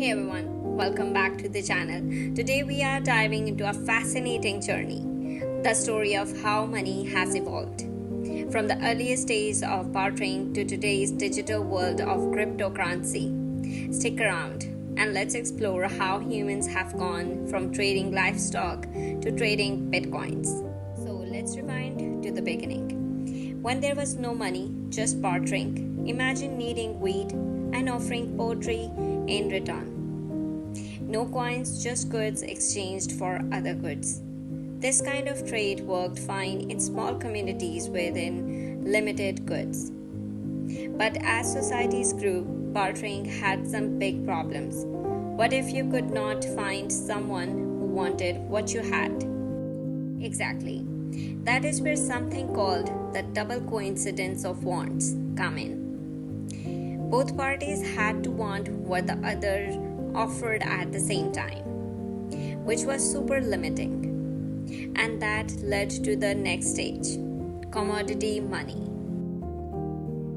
Hey everyone, welcome back to the channel. Today we are diving into a fascinating journey, the story of how money has evolved. From the earliest days of bartering to today's digital world of cryptocurrency. Stick around and let's explore how humans have gone from trading livestock to trading bitcoins. So let's rewind to the beginning. When there was no money, just bartering, imagine needing wheat and offering poetry in return. No coins, just goods exchanged for other goods. This kind of trade worked fine in small communities within limited goods. But as societies grew, bartering had some big problems. What if you could not find someone who wanted what you had? Exactly. That is where something called the double coincidence of wants come in. Both parties had to want what the other offered at the same time, which was super limiting. And that led to the next stage, commodity money.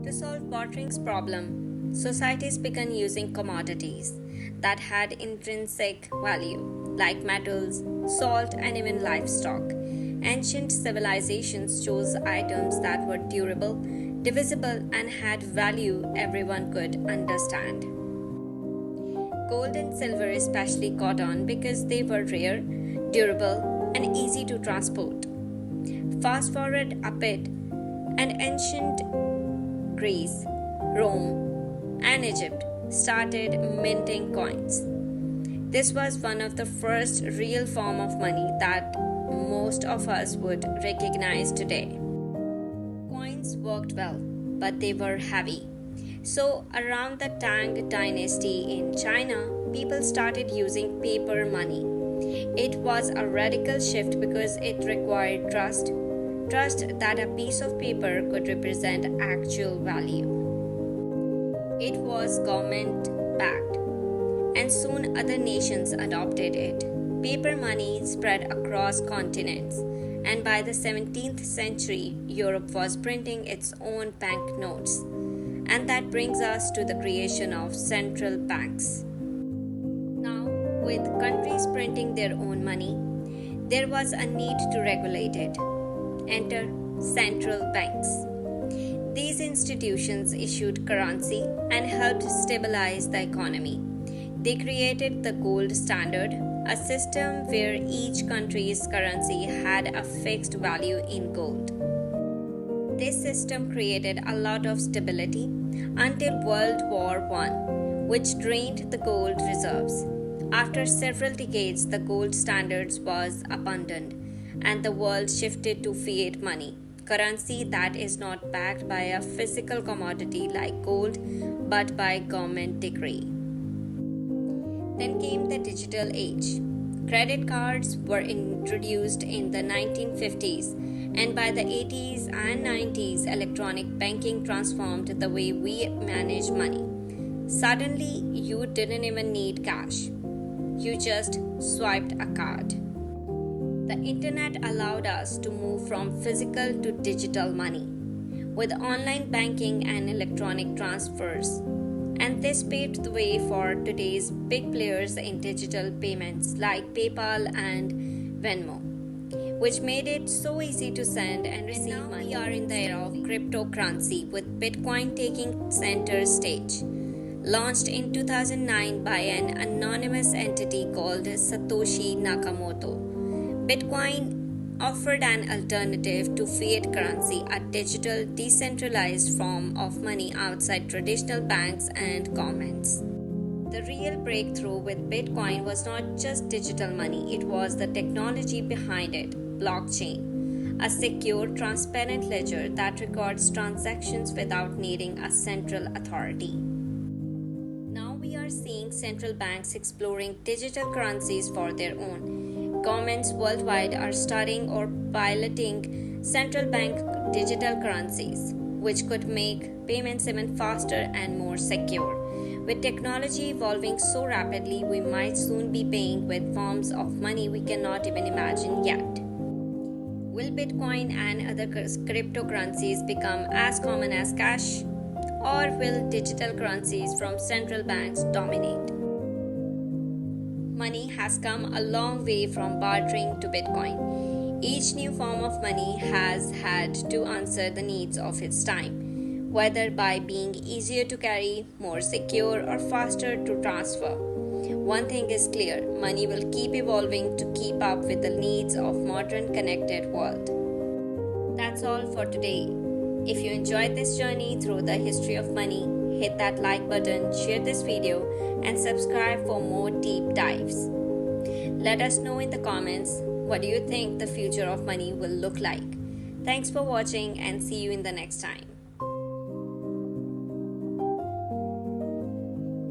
To solve bartering's problem, societies began using commodities that had intrinsic value, like metals, salt, and even livestock. Ancient civilizations chose items that were durable, divisible, and had value everyone could understand. Gold and silver especially caught on because they were rare, durable, and easy to transport. Fast forward a bit, and ancient Greece, Rome, and Egypt started minting coins. This was one of the first real form of money that most of us would recognize today. Coins worked well, but they were heavy. So, around the Tang dynasty in China, people started using paper money. It was a radical shift because it required trust that a piece of paper could represent actual value. It was government backed, and soon other nations adopted it. Paper money spread across continents, and by the 17th century, Europe was printing its own banknotes. And that brings us to the creation of central banks. Now, with countries printing their own money, there was a need to regulate it. Enter central banks. These institutions issued currency and helped stabilize the economy. They created the gold standard, a system where each country's currency had a fixed value in gold. This system created a lot of stability until World War I, which drained the gold reserves. After several decades, the gold standard was abandoned, and the world shifted to fiat money, currency that is not backed by a physical commodity like gold, but by government decree. Then came the digital age. Credit cards were introduced in the 1950s, and by the 80s and 90s, electronic banking transformed the way we manage money. Suddenly, you didn't even need cash. You just swiped a card. The internet allowed us to move from physical to digital money with online banking and electronic transfers. And this paved the way for today's big players in digital payments like PayPal and Venmo, which made it so easy to send and receive money. We are in the era of cryptocurrency with Bitcoin taking center stage. Launched in 2009 by an anonymous entity called Satoshi Nakamoto, Bitcoin offered an alternative to fiat currency, a digital, decentralized form of money outside traditional banks and governments. The real breakthrough with Bitcoin was not just digital money, it was the technology behind it, blockchain, a secure, transparent ledger that records transactions without needing a central authority. Now we are seeing central banks exploring digital currencies for their own. Governments worldwide are studying or piloting central bank digital currencies, which could make payments even faster and more secure. With technology evolving so rapidly, we might soon be paying with forms of money we cannot even imagine yet. Will Bitcoin and other cryptocurrencies become as common as cash? Or will digital currencies from central banks dominate? money has come a long way from bartering to Bitcoin. Each new form of money has had to answer the needs of its time, whether by being easier to carry, more secure, or faster to transfer. One thing is clear, money will keep evolving to keep up with the needs of modern connected world. That's all for today. If you enjoyed this journey through the history of money, hit that like button, share this video, and subscribe for more deep dives. Let us know in the comments, what do you think the future of money will look like? Thanks for watching and see you in the next time.